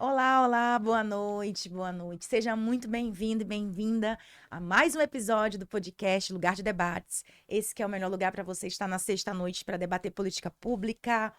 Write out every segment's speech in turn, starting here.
Olá, olá, boa noite, boa noite. Seja muito bem-vindo e bem-vinda a mais um episódio do podcast Lugar de Debates. Esse que é o melhor lugar para você estar na sexta-noite para debater política pública,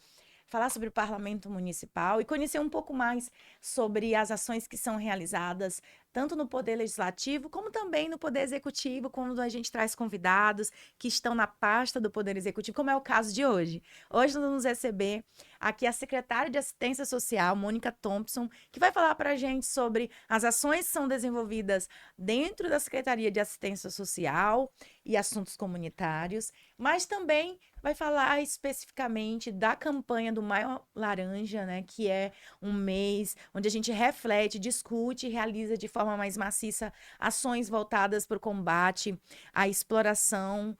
falar sobre o parlamento municipal e conhecer um pouco mais sobre as ações que são realizadas tanto no poder legislativo como também no poder executivo, quando a gente traz convidados que estão na pasta do poder executivo, como é o caso de hoje. Hoje nós vamos receber aqui a secretária de Assistência Social, Mônica Thompson, que vai falar para a gente sobre as ações que são desenvolvidas dentro da Secretaria de Assistência Social e Assuntos Comunitários, mas também vai falar especificamente da campanha do Maio Laranja, né, que é um mês onde a gente reflete, discute e realiza de forma mais maciça ações voltadas para o combate à exploração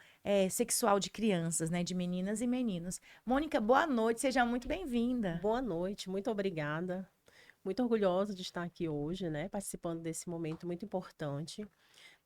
sexual de crianças, né, de meninas e meninos. Mônica, boa noite, seja muito bem-vinda. Boa noite, muito obrigada. Muito orgulhosa de estar aqui hoje, né, participando desse momento muito importante,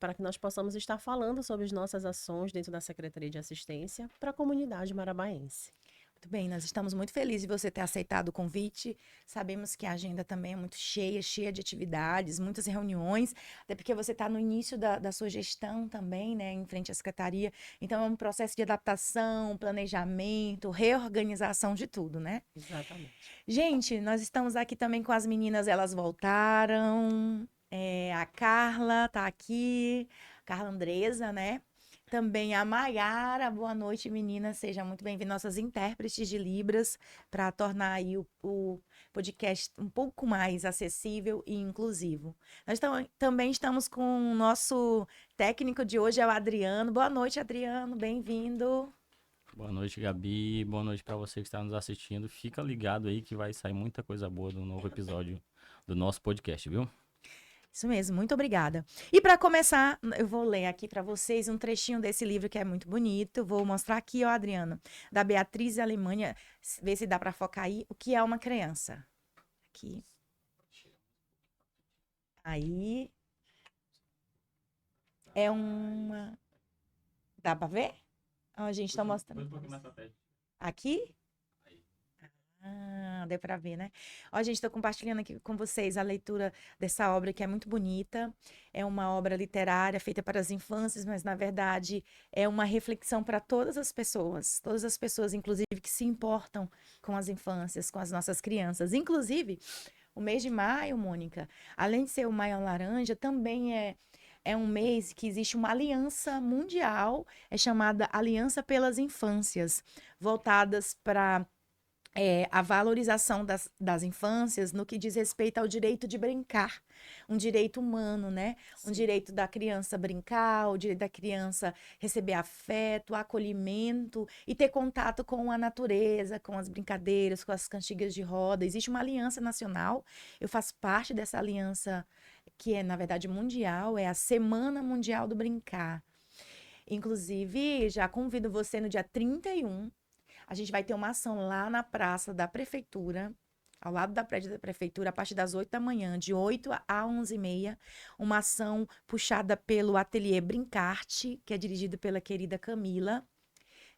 para que nós possamos estar falando sobre as nossas ações dentro da Secretaria de Assistência para a comunidade marabaense. Muito bem, nós estamos muito felizes de você ter aceitado o convite. Sabemos que a agenda também é muito cheia, cheia de atividades, muitas reuniões, até porque você está no início da sua gestão também, né, em frente à secretaria. Então, é um processo de adaptação, planejamento, reorganização de tudo, né? Exatamente. Gente, nós estamos aqui também com as meninas, elas voltaram. A Carla tá aqui, Carla Andresa, né? Também a Maiara, boa noite, meninas. Seja muito bem-vinda, nossas intérpretes de Libras, para tornar aí o podcast um pouco mais acessível e inclusivo. Nós também estamos com o nosso técnico de hoje, é o Adriano. Boa noite, Adriano, bem-vindo. Boa noite, Gabi. Boa noite para você que está nos assistindo. Fica ligado aí que vai sair muita coisa boa do novo episódio do nosso podcast, viu? Isso mesmo, muito obrigada. E para começar, eu vou ler aqui para vocês um trechinho desse livro que é muito bonito. Vou mostrar aqui, ó, Adriana, da Beatriz Alemanha, ver se dá para focar aí, o que é uma criança. Aqui. Aí é uma. Dá para ver? Ó, a gente está mostrando. Aqui? Ah, deu para ver, né? Ó, gente, estou compartilhando aqui com vocês a leitura dessa obra que é muito bonita. É uma obra literária feita para as infâncias, mas na verdade é uma reflexão para todas as pessoas, inclusive, que se importam com as infâncias, com as nossas crianças. Inclusive, o mês de maio, Mônica, além de ser o Maio Laranja, também é um mês que existe uma aliança mundial, é chamada Aliança pelas Infâncias, voltadas para a valorização das infâncias no que diz respeito ao direito de brincar, um direito humano, né? Um direito da criança brincar, o direito da criança receber afeto, acolhimento e ter contato com a natureza, com as brincadeiras, com as cantigas de roda. Existe uma aliança nacional, eu faço parte dessa aliança que é, na verdade, mundial, é a Semana Mundial do Brincar. Inclusive, já convido você no dia 31. A gente vai ter uma ação lá na praça da prefeitura, ao lado da prédio da prefeitura, a partir das 8 da manhã, de 8 a 11h30, uma ação puxada pelo Ateliê Brincarte, que é dirigido pela querida Camila,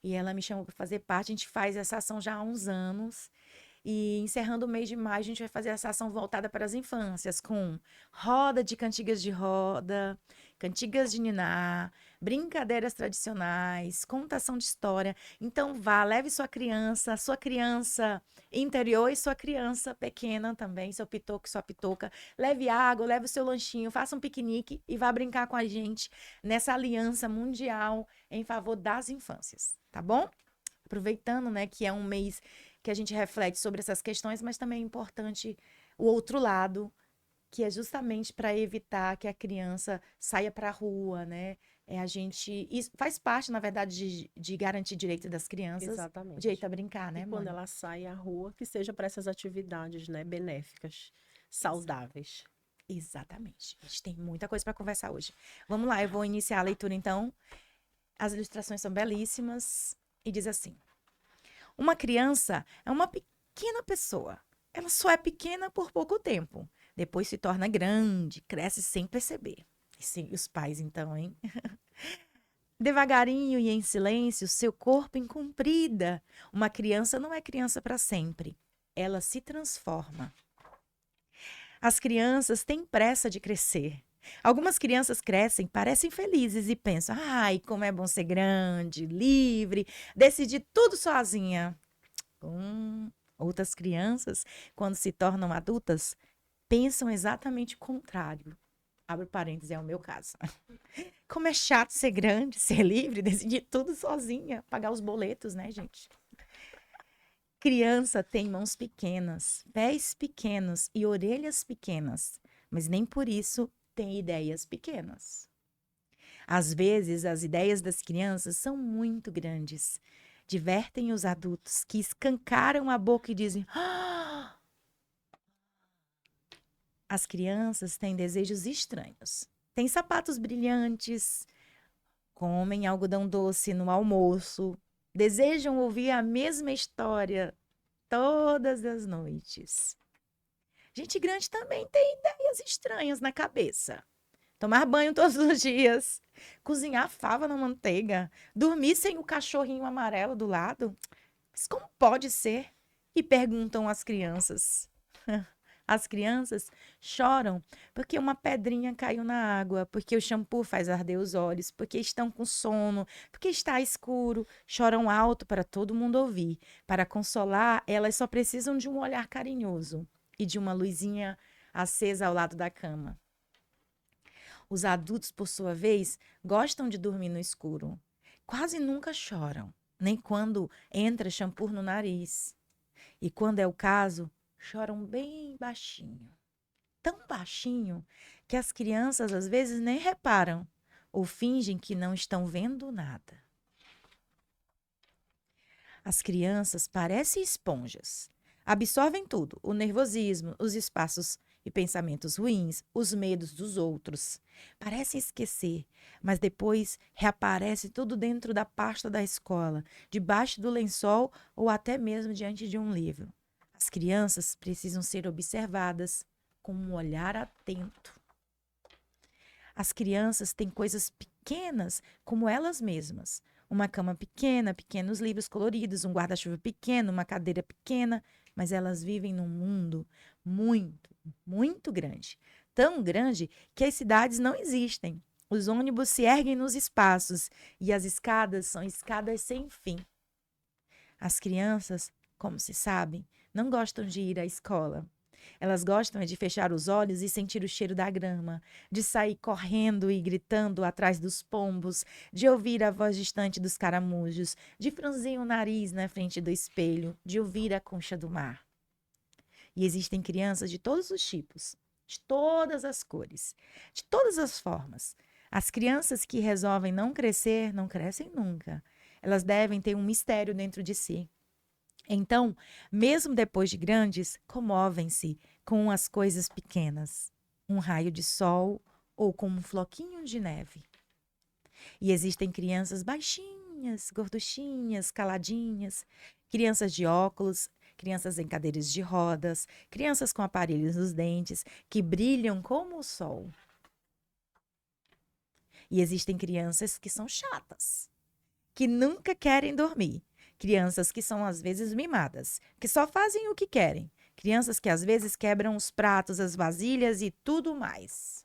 e ela me chamou para fazer parte. A gente faz essa ação já há uns anos, e encerrando o mês de maio, a gente vai fazer essa ação voltada para as infâncias, com roda de cantigas de roda, cantigas de niná, brincadeiras tradicionais, contação de história. Então vá, leve sua criança interior e sua criança pequena também, seu pitoco e sua pitoca. Leve água, leve o seu lanchinho, faça um piquenique e vá brincar com a gente nessa aliança mundial em favor das infâncias, tá bom? Aproveitando, né, que é um mês que a gente reflete sobre essas questões, mas também é importante o outro lado, que é justamente para evitar que a criança saia para a rua, né? Isso faz parte, na verdade, de garantir direito das crianças, o direito Exatamente. a brincar, E né, quando Mônica? ela sai à rua, que seja para essas atividades, né, benéficas, Exa- saudáveis. Exatamente. A gente tem muita coisa para conversar hoje. Vamos lá, eu vou iniciar a leitura então. As ilustrações são belíssimas e diz assim: uma criança é uma pequena pessoa. Ela só é pequena por pouco tempo. Depois se torna grande, cresce sem perceber. E sim, os pais, então, hein? Devagarinho e em silêncio, seu corpo encomprida. Uma criança não é criança para sempre. Ela se transforma. As crianças têm pressa de crescer. Algumas crianças crescem, parecem felizes e pensam: ai, como é bom ser grande, livre, decidir tudo sozinha. Outras crianças, quando se tornam adultas, pensam exatamente o contrário. Abre parênteses, é o meu caso. Como é chato ser grande, ser livre, decidir tudo sozinha, pagar os boletos, né, gente? Criança tem mãos pequenas, pés pequenos e orelhas pequenas, mas nem por isso tem ideias pequenas. Às vezes, as ideias das crianças são muito grandes. Divertem os adultos que escancaram a boca e dizem: "Ah!" As crianças têm desejos estranhos. Têm sapatos brilhantes, comem algodão doce no almoço, desejam ouvir a mesma história todas as noites. Gente grande também tem ideias estranhas na cabeça. Tomar banho todos os dias, cozinhar fava na manteiga, dormir sem o cachorrinho amarelo do lado. Mas como pode ser? E perguntam as crianças. As crianças choram porque uma pedrinha caiu na água, porque o shampoo faz arder os olhos, porque estão com sono, porque está escuro. Choram alto para todo mundo ouvir. Para consolar, elas só precisam de um olhar carinhoso e de uma luzinha acesa ao lado da cama. Os adultos, por sua vez, gostam de dormir no escuro. Quase nunca choram, nem quando entra shampoo no nariz. E quando é o caso, choram bem baixinho. Tão baixinho que as crianças às vezes nem reparam ou fingem que não estão vendo nada. As crianças parecem esponjas. Absorvem tudo: o nervosismo, os espaços e pensamentos ruins, os medos dos outros. Parecem esquecer, mas depois reaparece tudo dentro da pasta da escola, debaixo do lençol ou até mesmo diante de um livro. As crianças precisam ser observadas com um olhar atento. As crianças têm coisas pequenas como elas mesmas. Uma cama pequena, pequenos livros coloridos, um guarda-chuva pequeno, uma cadeira pequena, mas elas vivem num mundo muito, muito grande. Tão grande que as cidades não existem. Os ônibus se erguem nos espaços e as escadas são escadas sem fim. As crianças, como se sabe, não gostam de ir à escola. Elas gostam de fechar os olhos e sentir o cheiro da grama, de sair correndo e gritando atrás dos pombos, de ouvir a voz distante dos caramujos, de franzir o nariz na frente do espelho, de ouvir a concha do mar. E existem crianças de todos os tipos, de todas as cores, de todas as formas. As crianças que resolvem não crescer, não crescem nunca. Elas devem ter um mistério dentro de si. Então, mesmo depois de grandes, comovem-se com as coisas pequenas, um raio de sol ou com um floquinho de neve. E existem crianças baixinhas, gorduchinhas, caladinhas, crianças de óculos, crianças em cadeiras de rodas, crianças com aparelhos nos dentes, que brilham como o sol. E existem crianças que são chatas, que nunca querem dormir. Crianças que são, às vezes, mimadas, que só fazem o que querem. Crianças que, às vezes, quebram os pratos, as vasilhas e tudo mais.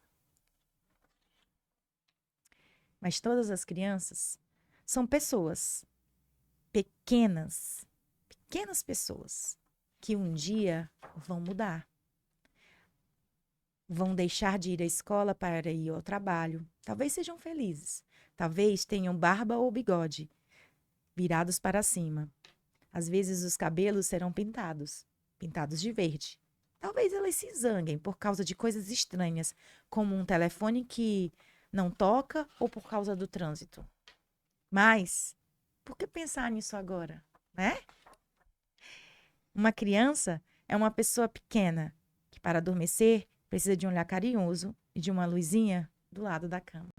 Mas todas as crianças são pessoas pequenas, pequenas pessoas, que um dia vão mudar. Vão deixar de ir à escola para ir ao trabalho. Talvez sejam felizes. Talvez tenham barba ou bigode virados para cima. Às vezes os cabelos serão pintados de verde. Talvez elas se zanguem por causa de coisas estranhas, como um telefone que não toca ou por causa do trânsito. Mas, por que pensar nisso agora, né? Uma criança é uma pessoa pequena que, para adormecer, precisa de um olhar carinhoso e de uma luzinha do lado da cama.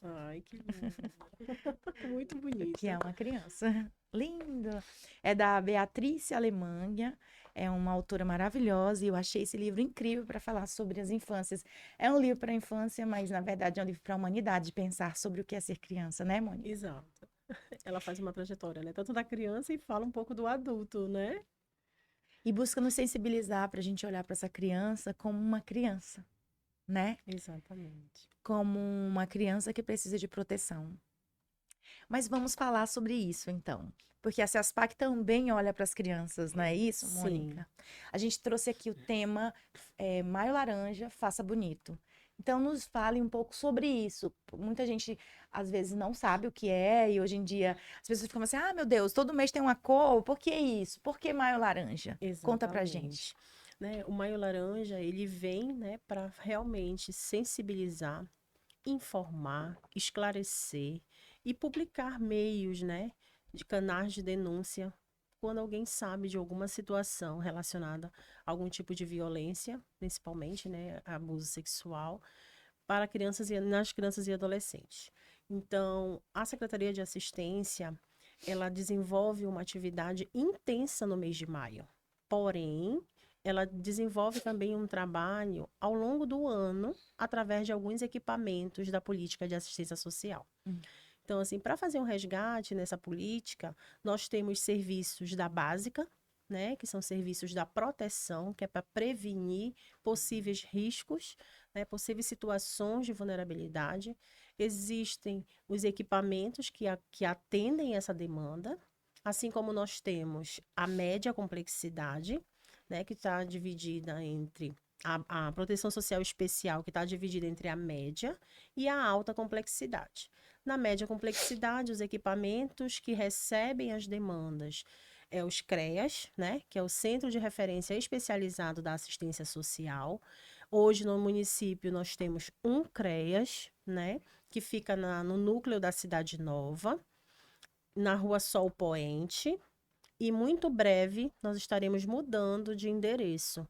Ai, que lindo. Muito bonito. Que é uma criança linda. É da Beatriz Alemanha. É uma autora maravilhosa e eu achei esse livro incrível para falar sobre as infâncias. É um livro para a infância, mas na verdade é um livro para a humanidade, pensar sobre o que é ser criança, né, Mônica? Exato. Ela faz uma trajetória, né? Tanto da criança e fala um pouco do adulto, né? E busca nos sensibilizar para a gente olhar para essa criança como uma criança, né? Exatamente. Como uma criança que precisa de proteção. Mas vamos falar sobre isso, então. Porque a CEASPAC também olha para as crianças, não é isso, Sim. Mônica? A gente trouxe aqui o tema Maio Laranja, Faça Bonito. Então, nos fale um pouco sobre isso. Muita gente, às vezes, não sabe o que é, e hoje em dia as pessoas ficam assim: ah, meu Deus, todo mês tem uma cor, por que isso? Por que Maio Laranja? Conta pra gente. Exatamente. Né, o Maio Laranja, ele vem, né, para realmente sensibilizar, informar, esclarecer e publicar meios, né, de canais de denúncia quando alguém sabe de alguma situação relacionada a algum tipo de violência, principalmente, né, abuso sexual, para crianças e nas crianças e adolescentes. Então, a Secretaria de Assistência, ela desenvolve uma atividade intensa no mês de maio. Porém, ela desenvolve também um trabalho ao longo do ano, através de alguns equipamentos da política de assistência social. Então, assim, para fazer um resgate nessa política, nós temos serviços da básica, né, que são serviços da proteção, que é para prevenir possíveis riscos, né, possíveis situações de vulnerabilidade. Existem os equipamentos que atendem essa demanda, assim como nós temos a média complexidade, né, que está dividida entre a proteção social especial, que está dividida entre a média e a alta complexidade. Na média complexidade, os equipamentos que recebem as demandas é os CREAS, né, que é o Centro de Referência Especializado da Assistência Social. Hoje, no município, nós temos um CREAS, né, que fica no núcleo da Cidade Nova, na Rua Sol Poente, e muito breve nós estaremos mudando de endereço.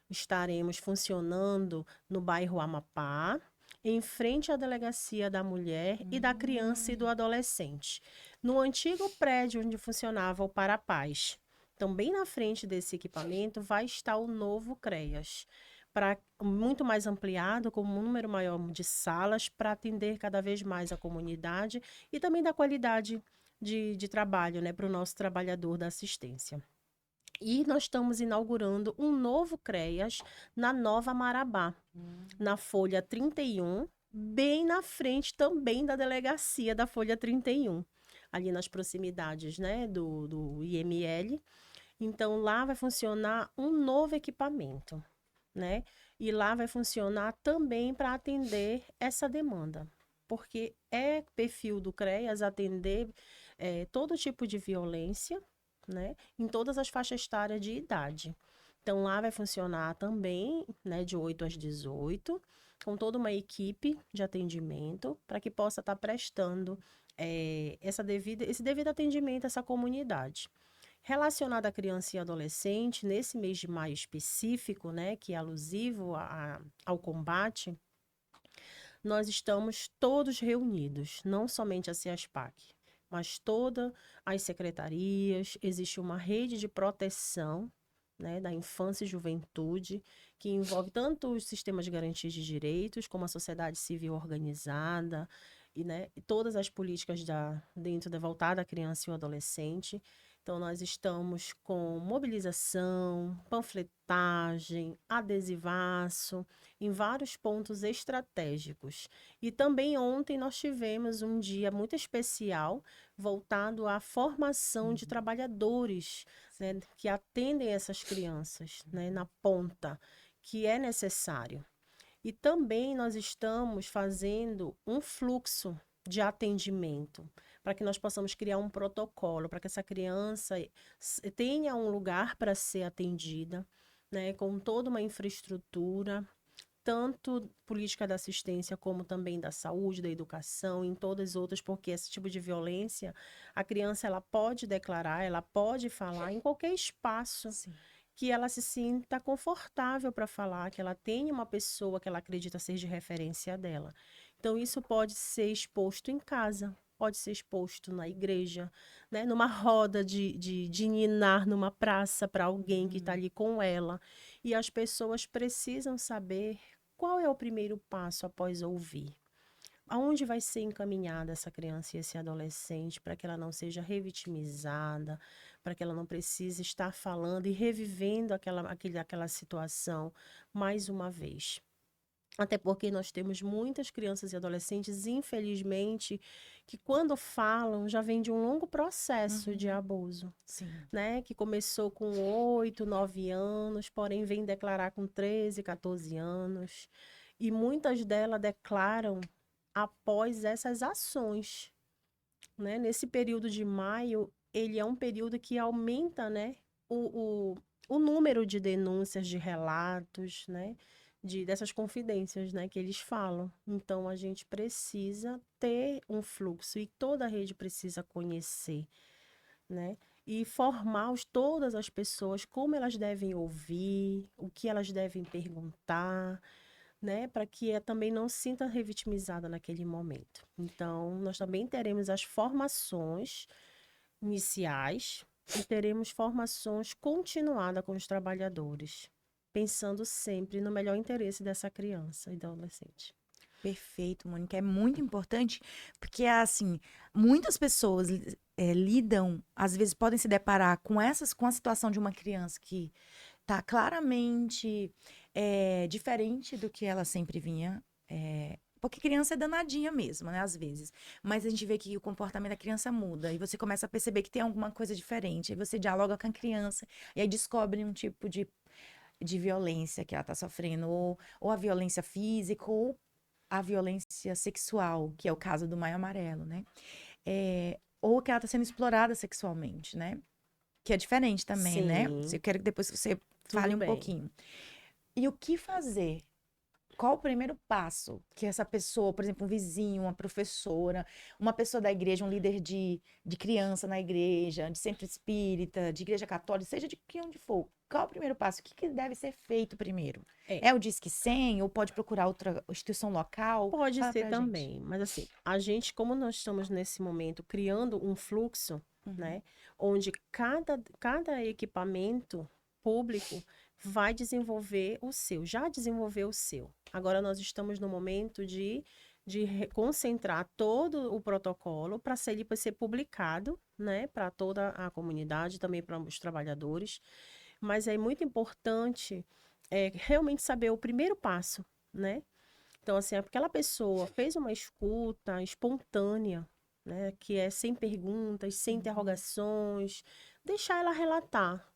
Estaremos funcionando no bairro Amapá, em frente à Delegacia da Mulher e da Criança e do Adolescente, no antigo prédio onde funcionava o Parapaz. Então, bem na frente desse equipamento vai estar o novo CREAS, muito mais ampliado, com um número maior de salas, para atender cada vez mais a comunidade e também da qualidade de trabalho, né, para o nosso trabalhador da assistência. E nós estamos inaugurando um novo CREAS na Nova Marabá, na Folha 31, bem na frente também da delegacia da Folha 31, ali nas proximidades, né, do IML. Então, lá vai funcionar um novo equipamento, né? E lá vai funcionar também para atender essa demanda, porque é perfil do CREAS atender todo tipo de violência, né, em todas as faixas etárias de idade. Então, lá vai funcionar também, né, de 8 às 18, com toda uma equipe de atendimento, para que possa estar prestando esse devido atendimento a essa comunidade. Relacionado à criança e adolescente, nesse mês de maio específico, né, que é alusivo ao combate, nós estamos todos reunidos, não somente a CEASPAC, mas todas as secretarias. Existe uma rede de proteção, né, da infância e juventude, que envolve tanto os sistemas de garantia de direitos, como a sociedade civil organizada, e, né, e todas as políticas dentro da voltada à criança e ao adolescente. Então, nós estamos com mobilização, panfletagem, adesivaço, em vários pontos estratégicos. E também ontem nós tivemos um dia muito especial voltado à formação de trabalhadores, né, que atendem essas crianças, né, na ponta, que é necessário. E também nós estamos fazendo um fluxo de atendimento, para que nós possamos criar um protocolo, para que essa criança tenha um lugar para ser atendida, né, com toda uma infraestrutura, tanto política da assistência como também da saúde, da educação, em todas as outras, porque esse tipo de violência, a criança ela pode declarar, ela pode falar em qualquer espaço. Sim. Que ela se sinta confortável para falar, que ela tenha uma pessoa que ela acredita ser de referência dela. Então, isso pode ser exposto em casa, pode ser exposto na igreja, né? Numa roda de ninar numa praça para alguém que está ali com ela. E as pessoas precisam saber qual é o primeiro passo após ouvir. aonde vai ser encaminhada essa criança e esse adolescente para que ela não seja revitimizada, para que ela não precise estar falando e revivendo aquela situação mais uma vez. Até porque nós temos muitas crianças e adolescentes, infelizmente, que quando falam já vem de um longo processo de abuso, Sim. né? Que começou com 8, 9 anos, porém vem declarar com 13, 14 anos. E muitas delas declaram após essas ações, né? Nesse período de maio, ele é um período que aumenta, né? O número de denúncias, de relatos, né? Dessas confidências, né, que eles falam. Então, a gente precisa ter um fluxo e toda a rede precisa conhecer, né? E formar todas as pessoas como elas devem ouvir, o que elas devem perguntar, né? Para que ela também não se sinta revitimizada naquele momento. Então, nós também teremos as formações iniciais e teremos formações continuadas com os trabalhadores, pensando sempre no melhor interesse dessa criança e do adolescente. Perfeito, Mônica. É muito importante, porque, assim, muitas pessoas lidam, às vezes podem se deparar com a situação de uma criança que está claramente diferente do que ela sempre vinha. Porque criança é danadinha mesmo, né? Às vezes. Mas a gente vê que o comportamento da criança muda. E você começa a perceber que tem alguma coisa diferente. Aí você dialoga com a criança. E aí descobre um tipo de violência que ela está sofrendo. Ou a violência física, ou a violência sexual, que é o caso do Maio Amarelo, né? Ou que ela está sendo explorada sexualmente, né? Que é diferente também, né? Sim, Eu quero que depois você fale tudo um bem. pouquinho. E o que fazer? Qual o primeiro passo que essa pessoa, por exemplo, um vizinho, uma professora, uma pessoa da igreja, um líder de criança na igreja, de centro espírita, de igreja católica, seja de que onde for, qual o primeiro passo? O que deve ser feito primeiro? É o Disque 100 ou pode procurar outra instituição local? Pode Fala ser pra gente. também, mas assim, a gente, como nós estamos nesse momento criando um fluxo, né, onde cada equipamento público vai desenvolver o seu, já desenvolveu o seu. Agora nós estamos no momento de concentrar todo o protocolo para ele ser publicado, né, para toda a comunidade, também para os trabalhadores. Mas é muito importante realmente saber o primeiro passo, né? Então, assim, aquela pessoa fez uma escuta espontânea, né? Que é sem perguntas, sem interrogações, deixar ela relatar.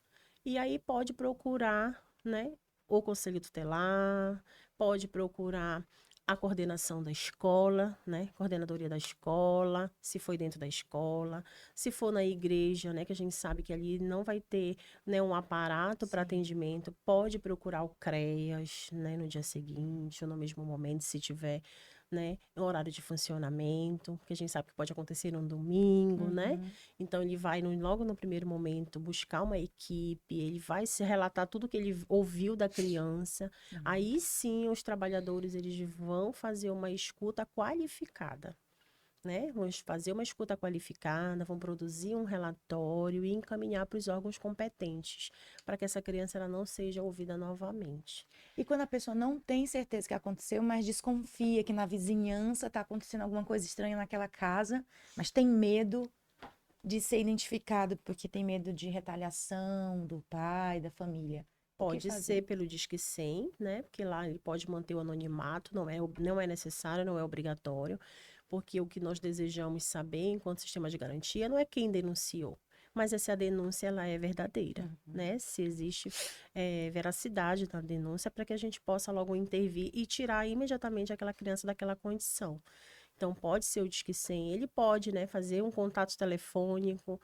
E aí pode procurar, né? O conselho tutelar, pode procurar a coordenação da escola, né? Coordenadoria da escola, se foi dentro da escola, se for na igreja, né? Que a gente sabe que ali não vai ter, né, um aparato para atendimento, pode procurar o CREAS, né? No dia seguinte ou no mesmo momento, se tiver, né, um horário de funcionamento, que a gente sabe que pode acontecer no domingo, né? Então ele vai logo no primeiro momento buscar uma equipe, ele vai se relatar tudo que ele ouviu da criança. Aí sim os trabalhadores eles vão fazer uma escuta qualificada, né? Vão fazer uma escuta qualificada, vão produzir um relatório e encaminhar para os órgãos competentes, para que essa criança ela não seja ouvida novamente. E quando a pessoa não tem certeza que aconteceu, mas desconfia que na vizinhança está acontecendo alguma coisa estranha naquela casa, mas tem medo de ser identificado porque tem medo de retaliação do pai, da família. O que Pode fazer? ser pelo Disque 100, né? Porque lá ele pode manter o anonimato, não é necessário, não é obrigatório, porque o que nós desejamos saber enquanto sistema de garantia não é quem denunciou, mas é se a denúncia ela é verdadeira, né? Se existe veracidade na denúncia para que a gente possa logo intervir e tirar imediatamente aquela criança daquela condição. Então, pode ser o Disque 100, ele pode, né, fazer um contato telefônico.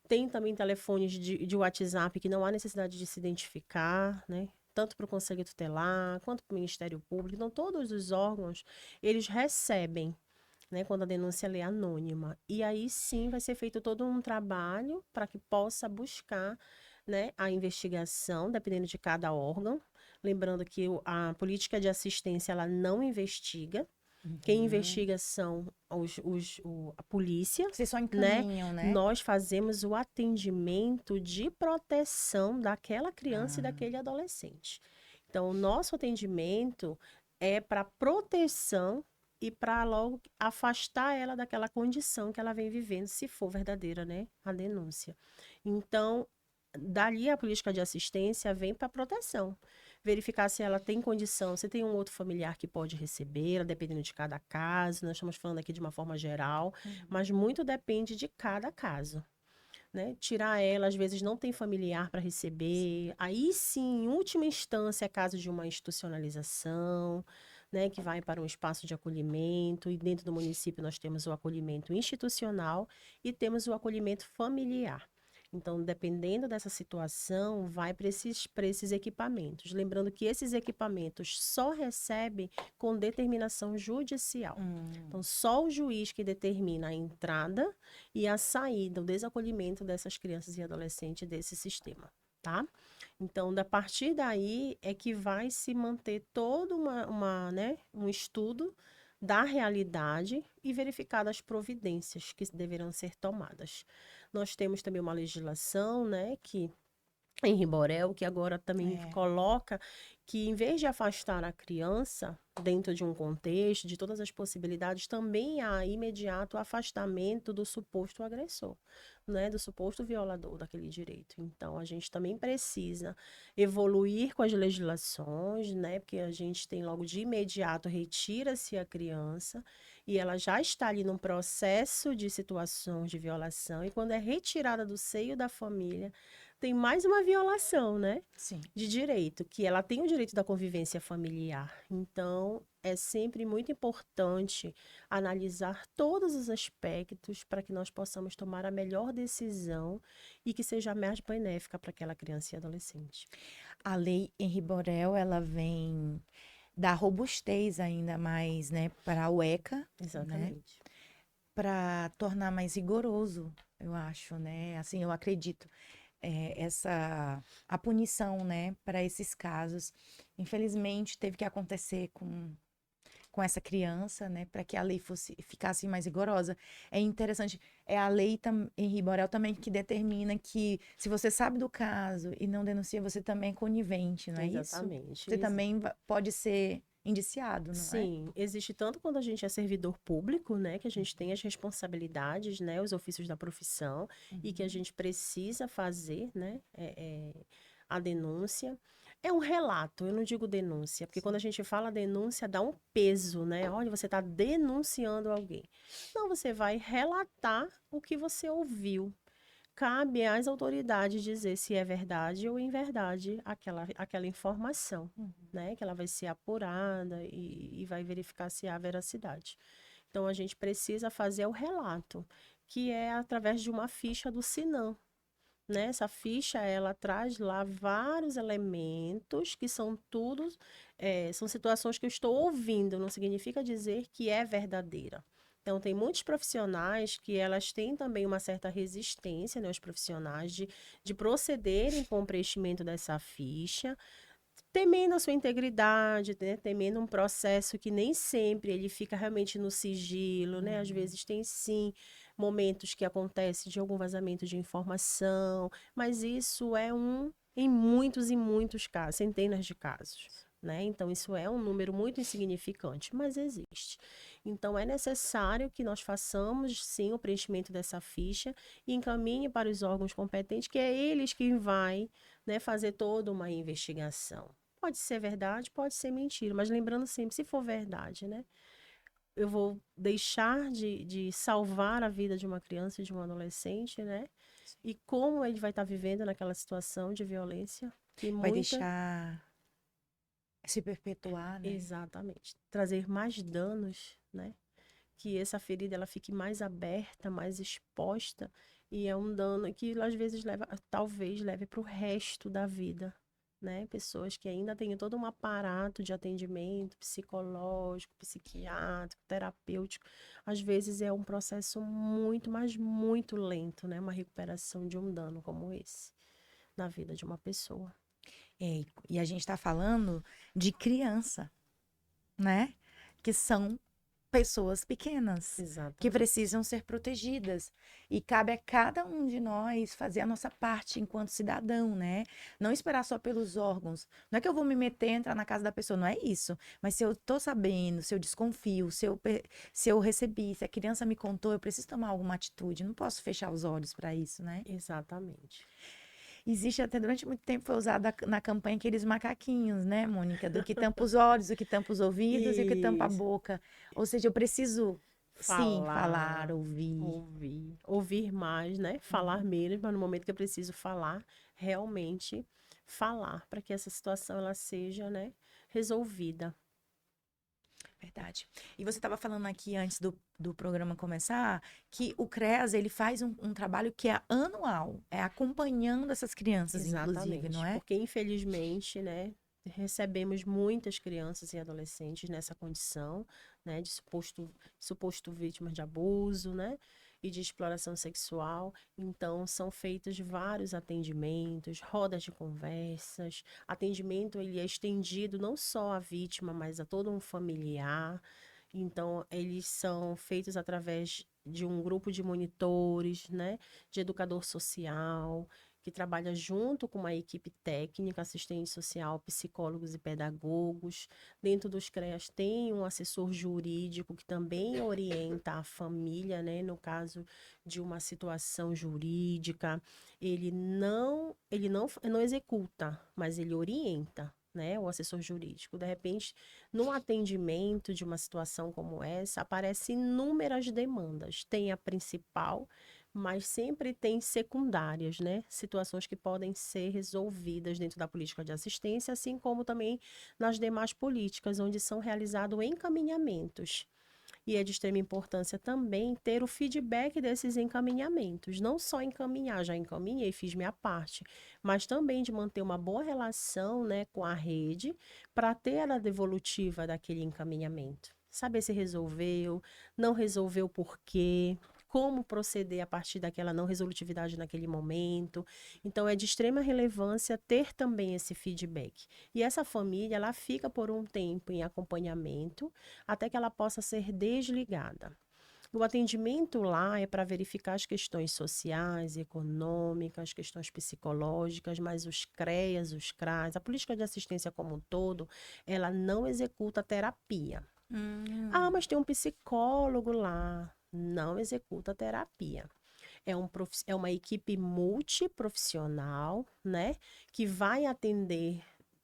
Tem também telefones de WhatsApp que não há necessidade de se identificar, né? Tanto para o Conselho Tutelar, quanto para o Ministério Público. Então, todos os órgãos, eles recebem, né, quando a denúncia é anônima. E aí, sim, vai ser feito todo um trabalho para que possa buscar, né, a investigação, dependendo de cada órgão. Lembrando que a política de assistência, ela não investiga. Quem investiga são a polícia, Vocês só né? encaminham, né? Nós fazemos o atendimento de proteção daquela criança e daquele adolescente. Então, o nosso atendimento é para proteção e para logo afastar ela daquela condição que ela vem vivendo, se for verdadeira, né, a denúncia. Então, dali a política de assistência vem para proteção. Verificar se ela tem condição, se tem um outro familiar que pode recebê-la, dependendo de cada caso. Nós estamos falando aqui de uma forma geral, mas muito depende de cada caso. Né? Tirar ela, às vezes não tem familiar para receber. Aí sim, em última instância, é caso de uma institucionalização, né, que vai para um espaço de acolhimento, e dentro do município nós temos o acolhimento institucional e temos o acolhimento familiar. Então, dependendo dessa situação, vai para esses equipamentos. Lembrando que esses equipamentos só recebem com determinação judicial. Então, só o juiz que determina a entrada e a saída, o desacolhimento dessas crianças e adolescentes desse sistema, tá? Então, da partir daí é que vai se manter todo né, um estudo da realidade e verificar as providências que deverão ser tomadas. Nós temos também uma legislação, né, que em Riborel, que agora também coloca que, em vez de afastar a criança dentro de um contexto, de todas as possibilidades, também há imediato afastamento do suposto agressor, né, do suposto violador daquele direito. Então, a gente também precisa evoluir com as legislações, né, porque a gente tem logo de imediato, retira-se a criança e ela já está ali num processo de situação de violação, e quando é retirada do seio da família, tem mais uma violação, né? Sim. De direito, que ela tem o direito da convivência familiar. Então, é sempre muito importante analisar todos os aspectos para que nós possamos tomar a melhor decisão e que seja a mais benéfica para aquela criança e adolescente. A lei Henri Borel, ela vem dar robustez ainda mais, né, para o ECA, Exatamente. né, para tornar mais rigoroso, eu acho, né? Assim, eu acredito. A punição, né, para esses casos. Infelizmente, teve que acontecer com essa criança, né, para que a lei ficasse mais rigorosa. É interessante, é a lei em Borel também que determina que se você sabe do caso e não denuncia, você também é conivente, não é isso? Exatamente. Você também pode ser indiciado, não é? Sim, existe tanto quando a gente é servidor público, né, que a gente tem as responsabilidades, né, os ofícios da profissão, e que a gente precisa fazer, né, a denúncia. É um relato, eu não digo denúncia, porque quando a gente fala denúncia, dá um peso, né? Olha, você está denunciando alguém. Não, você vai relatar o que você ouviu. Cabe às autoridades dizer se é verdade ou inverdade aquela informação, né? Que ela vai ser apurada e vai verificar se há veracidade. Então, a gente precisa fazer o relato, que é através de uma ficha do Sinan, né? Essa ficha, ela traz lá vários elementos que são são situações que eu estou ouvindo, não significa dizer que é verdadeira. Então, tem muitos profissionais que elas têm também uma certa resistência, né, os profissionais, de procederem com o preenchimento dessa ficha, temendo a sua integridade, né, temendo um processo que nem sempre ele fica realmente no sigilo, né? Às vezes tem sim momentos que acontece de algum vazamento de informação, mas isso é em muitos e muitos casos, centenas de casos, né? Então, isso é um número muito insignificante, mas existe. Então, é necessário que nós façamos, sim, o preenchimento dessa ficha e encaminhe para os órgãos competentes, que é eles quem vai, né, fazer toda uma investigação. Pode ser verdade, pode ser mentira, mas lembrando sempre, se for verdade, né? Eu vou deixar de salvar a vida de uma criança e de um adolescente, né? E como ele vai estar vivendo naquela situação de violência. Que Vai deixar se perpetuar, né? Exatamente. Trazer mais danos, né? Que essa ferida ela fique mais aberta, mais exposta. E é um dano que às vezes talvez leve para o resto da vida. Né? Pessoas que ainda têm todo um aparato de atendimento psicológico, psiquiátrico, terapêutico, às vezes é um processo muito, mas muito lento, né? Uma recuperação de um dano como esse na vida de uma pessoa. E a gente está falando de criança, né? Que são pessoas pequenas que Exatamente. precisam ser protegidas. E cabe a cada um de nós fazer a nossa parte enquanto cidadão, né? Não esperar só pelos órgãos. Não é que eu vou me meter, entrar na casa da pessoa, não é isso. Mas se eu tô sabendo, se eu desconfio, se eu recebi, se a criança me contou, eu preciso tomar alguma atitude. Não posso fechar os olhos para isso, né? Exatamente. Existe até durante muito tempo foi usado na campanha aqueles macaquinhos, né, Mônica? Do que tampa os olhos, do que tampa os ouvidos e o que tampa a Isso. boca. Ou seja, eu preciso, sim, falar, Falar, ouvir. ouvir mais, né? Falar menos, mas no momento que eu preciso falar, realmente falar, para que essa situação ela seja, né, resolvida. Verdade. E você estava falando aqui antes do programa começar que o CREAS ele faz um trabalho que é anual, é acompanhando essas crianças, inclusive, não Exatamente, é? porque infelizmente, né, recebemos muitas crianças e adolescentes nessa condição, né, de suposto vítimas de abuso, né, e de exploração sexual. Então, são feitos vários atendimentos, rodas de conversas. Atendimento ele é estendido não só à vítima, mas a todo um familiar. Então, eles são feitos através de um grupo de monitores, né, de educador social, que trabalha junto com uma equipe técnica, assistente social, psicólogos e pedagogos. Dentro dos CREAS tem um assessor jurídico que também orienta a família, né, no caso de uma situação jurídica. Ele não executa, mas ele orienta, né, o assessor jurídico. De repente, no atendimento de uma situação como essa, aparecem inúmeras demandas. Tem a principal, mas sempre tem secundárias, né? Situações que podem ser resolvidas dentro da política de assistência, assim como também nas demais políticas, onde são realizados encaminhamentos. E é de extrema importância também ter o feedback desses encaminhamentos. Não só encaminhar, já encaminhei, fiz minha parte, mas também de manter uma boa relação, né, com a rede para ter a devolutiva daquele encaminhamento. Saber se resolveu, não resolveu por quê, como proceder a partir daquela não resolutividade naquele momento. Então, é de extrema relevância ter também esse feedback. E essa família, ela fica por um tempo em acompanhamento até que ela possa ser desligada. O atendimento lá é para verificar as questões sociais, econômicas, questões psicológicas, mas os CREAS, os CRAS, a política de assistência como um todo, ela não executa terapia. Ah, mas tem um psicólogo lá. Não executa terapia. É uma equipe multiprofissional, né? Que vai atender.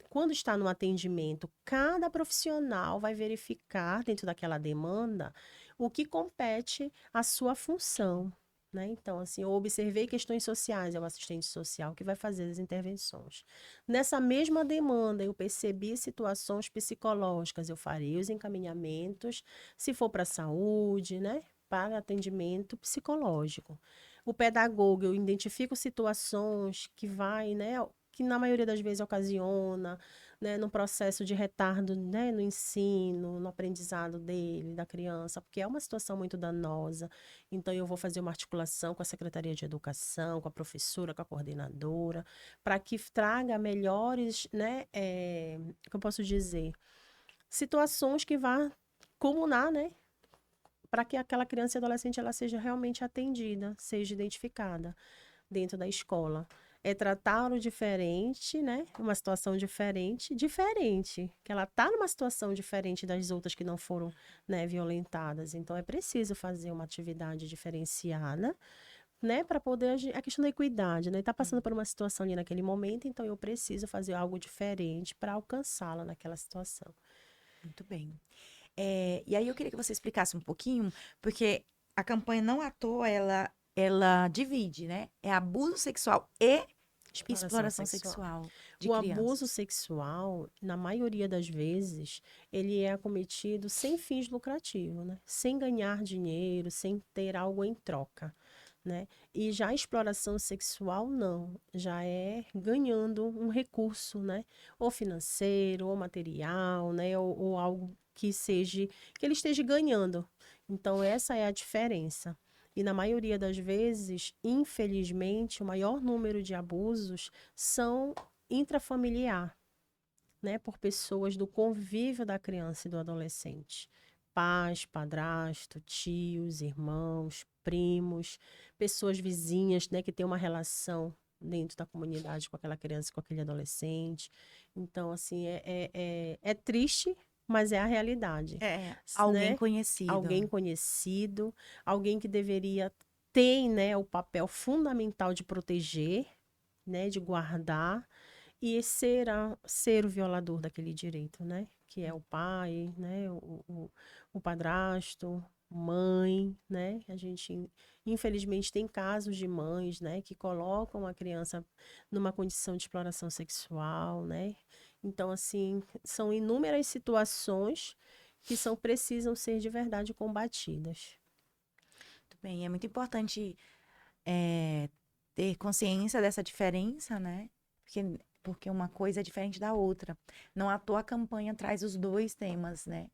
Quando está no atendimento, cada profissional vai verificar dentro daquela demanda o que compete à sua função, né? Então, assim, eu observei questões sociais, é o assistente social que vai fazer as intervenções. Nessa mesma demanda, eu percebi situações psicológicas, eu farei os encaminhamentos, se for para a saúde, né? Para atendimento psicológico. O pedagogo, eu identifico situações que vai, né? Que na maioria das vezes ocasiona, né, no processo de retardo, né, no ensino, no aprendizado dele, da criança, porque é uma situação muito danosa. Então, eu vou fazer uma articulação com a Secretaria de Educação, com a professora, com a coordenadora, para que traga melhores, né, que eu posso dizer, situações que vá comunar, né, para que aquela criança e adolescente ela seja realmente atendida, seja identificada dentro da escola. É tratar o diferente, né? Uma situação diferente, que ela está numa situação diferente das outras que não foram, né, violentadas. Então é preciso fazer uma atividade diferenciada, né, para poder a questão da equidade, né? Tá passando por uma situação ali naquele momento, então eu preciso fazer algo diferente para alcançá-la naquela situação. Muito bem. E aí eu queria que você explicasse um pouquinho, porque a campanha não à toa, ela divide, né? É abuso sexual e exploração sexual de O abuso crianças. sexual, na maioria das vezes, ele é acometido sem fins lucrativos, né? Sem ganhar dinheiro, sem ter algo em troca, né? E já a exploração sexual, não. Já é ganhando um recurso, né? Ou financeiro, ou material, né? Ou algo que ele esteja ganhando. Então, essa é a diferença. E na maioria das vezes, infelizmente, o maior número de abusos são intrafamiliar, né, por pessoas do convívio da criança e do adolescente. pais, padrasto, tios, irmãos, primos, pessoas vizinhas, né, que tem uma relação dentro da comunidade com aquela criança, com aquele adolescente. Então, assim, é triste, mas é a realidade, Alguém né? conhecido. Alguém conhecido, alguém que deveria ter, né, o papel fundamental de proteger, né, de guardar e ser o violador daquele direito, né? Que é o pai, né? O padrasto, mãe, né? A gente, infelizmente, tem casos de mães, né? Que colocam a criança numa condição de exploração sexual, né? Então, assim, são inúmeras situações que precisam ser de verdade combatidas. Muito bem, é muito importante ter consciência dessa diferença, né? Porque uma coisa é diferente da outra. Não à toa a campanha traz os dois temas, né?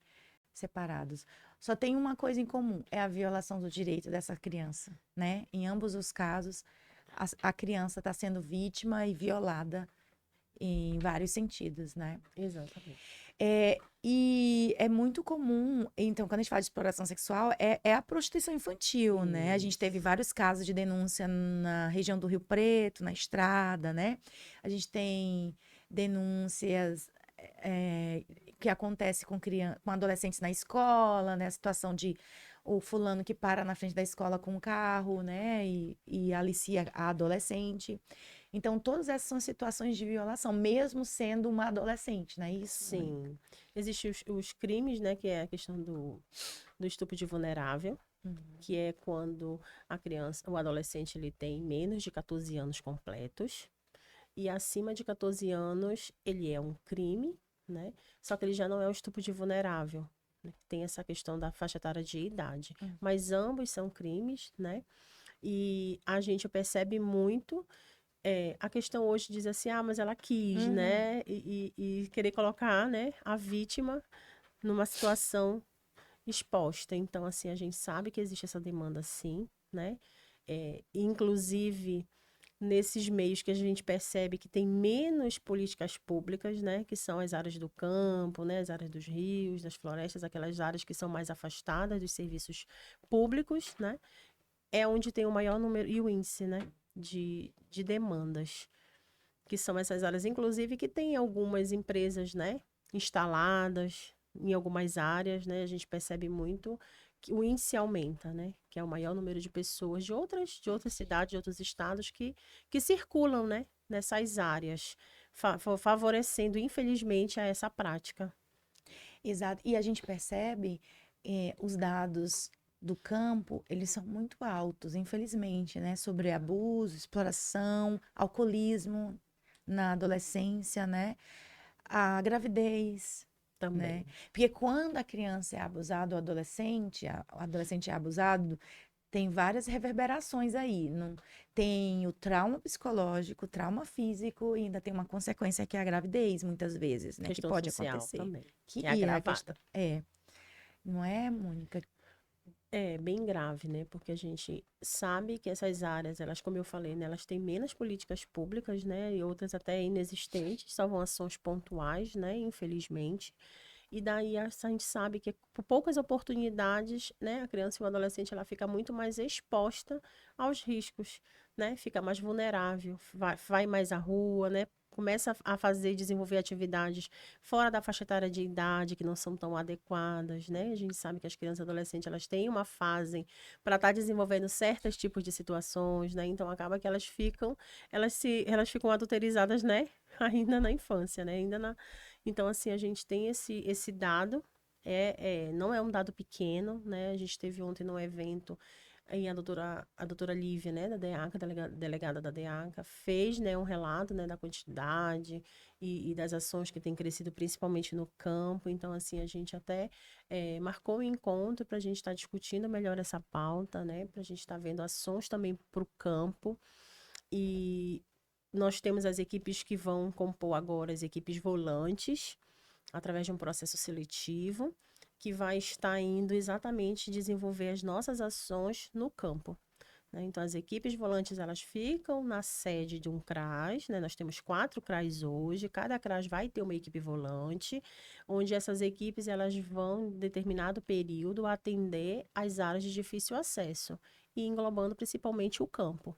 Separados. Só tem uma coisa em comum, é a violação do direito dessa criança, né? Em ambos os casos, a criança está sendo vítima e violada em vários sentidos, né? Exatamente. E é muito comum, então, quando a gente fala de exploração sexual, é a prostituição infantil, né? A gente teve vários casos de denúncia na região do Rio Preto, na estrada, né? A gente tem denúncias que acontecem com adolescentes na escola, né? A situação de o fulano que para na frente da escola com um carro, né? E alicia a adolescente. Então, todas essas são situações de violação, mesmo sendo uma adolescente, não é isso, Mônica? Sim. Existem os crimes, né? Que é a questão do estupro de vulnerável, que é quando a criança, o adolescente, ele tem menos de 14 anos completos. E acima de 14 anos, ele é um crime, né? Só que ele já não é um estupro de vulnerável, né? Tem essa questão da faixa etária de idade. Mas ambos são crimes, né? E a gente percebe muito. A questão hoje diz assim, mas ela quis, né? E querer colocar, né, a vítima numa situação exposta. Então, assim, a gente sabe que existe essa demanda, sim, né? Inclusive, nesses meios que a gente percebe que tem menos políticas públicas, né? Que são as áreas do campo, né? As áreas dos rios, das florestas, aquelas áreas que são mais afastadas dos serviços públicos, né? É onde tem o maior número e o índice, né? De demandas, que são essas áreas, inclusive, que tem algumas empresas, né? Instaladas em algumas áreas, né? A gente percebe muito que o índice aumenta, né? Que é o maior número de pessoas de outras cidades, de outros estados que circulam, né? Nessas áreas, favorecendo, infelizmente, a essa prática. Exato. E a gente percebe os dados do campo, eles são muito altos, infelizmente, né? Sobre abuso, exploração, alcoolismo na adolescência, né? A gravidez, Também. né? Porque quando a criança é abusada, o adolescente é abusado, tem várias reverberações aí. Não, tem o trauma psicológico, o trauma físico e ainda tem uma consequência que é a gravidez, muitas vezes, né? Que Questão pode social acontecer. também. Que É e é a agravada. questão. Não é, Mônica? É bem grave, né? Porque a gente sabe que essas áreas, elas, como eu falei, né, elas têm menos políticas públicas, né? E outras até inexistentes, salvam ações pontuais, né? Infelizmente. E daí a gente sabe que por poucas oportunidades, né, a criança e o adolescente ela fica muito mais exposta aos riscos, né? Fica mais vulnerável, vai mais à rua, né? Começa a fazer, desenvolver atividades fora da faixa etária de idade, que não são tão adequadas, né? A gente sabe que as crianças e adolescentes, elas têm uma fase para estar desenvolvendo certos tipos de situações, né? Então acaba que elas ficam adulterizadas, né? Ainda na infância, né? Então, assim, a gente tem esse dado, não é um dado pequeno, né? A gente teve ontem no evento, aí a doutora Lívia, né, da DEACA, delegada da DEACA, fez, né, um relato, né, da quantidade e das ações que têm crescido, principalmente no campo. Então, assim, a gente até marcou um encontro para a gente estar discutindo melhor essa pauta, né, para a gente estar vendo ações também para o campo. E nós temos as equipes que vão compor agora, as equipes volantes, através de um processo seletivo, que vai estar indo exatamente desenvolver as nossas ações no campo. né? Então, as equipes volantes, elas ficam na sede de um CRAS, né? Nós temos 4 CRAS hoje, cada CRAS vai ter uma equipe volante, onde essas equipes, elas vão, em determinado período, atender as áreas de difícil acesso, e englobando principalmente o campo.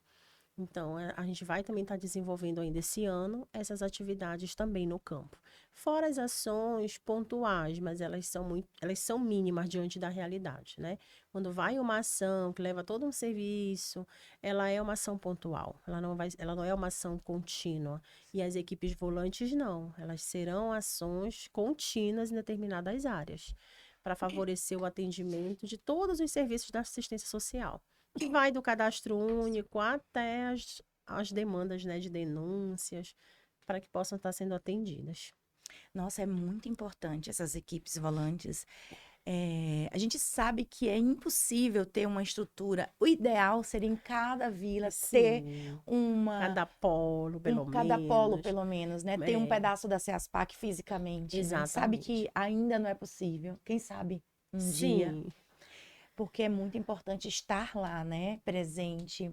Então, a gente vai também estar desenvolvendo ainda esse ano essas atividades também no campo. Fora as ações pontuais, mas elas são mínimas diante da realidade, né? Quando vai uma ação que leva todo um serviço, ela é uma ação pontual, ela não é uma ação contínua. E as equipes volantes não, elas serão ações contínuas em determinadas áreas, para favorecer o atendimento de todos os serviços da assistência social, que vai do cadastro único até as demandas, né, de denúncias, para que possam estar sendo atendidas. Nossa, é muito importante essas equipes volantes. A gente sabe que é impossível ter uma estrutura. O ideal seria em cada vila ter Sim, uma, cada polo, pelo cada polo, menos. pelo menos, né? Ter um É, pedaço da CEASPAC fisicamente, né? Sabe que exatamente. ainda não é possível. Quem sabe um dia, Sim, porque é muito importante estar lá, né? Presente.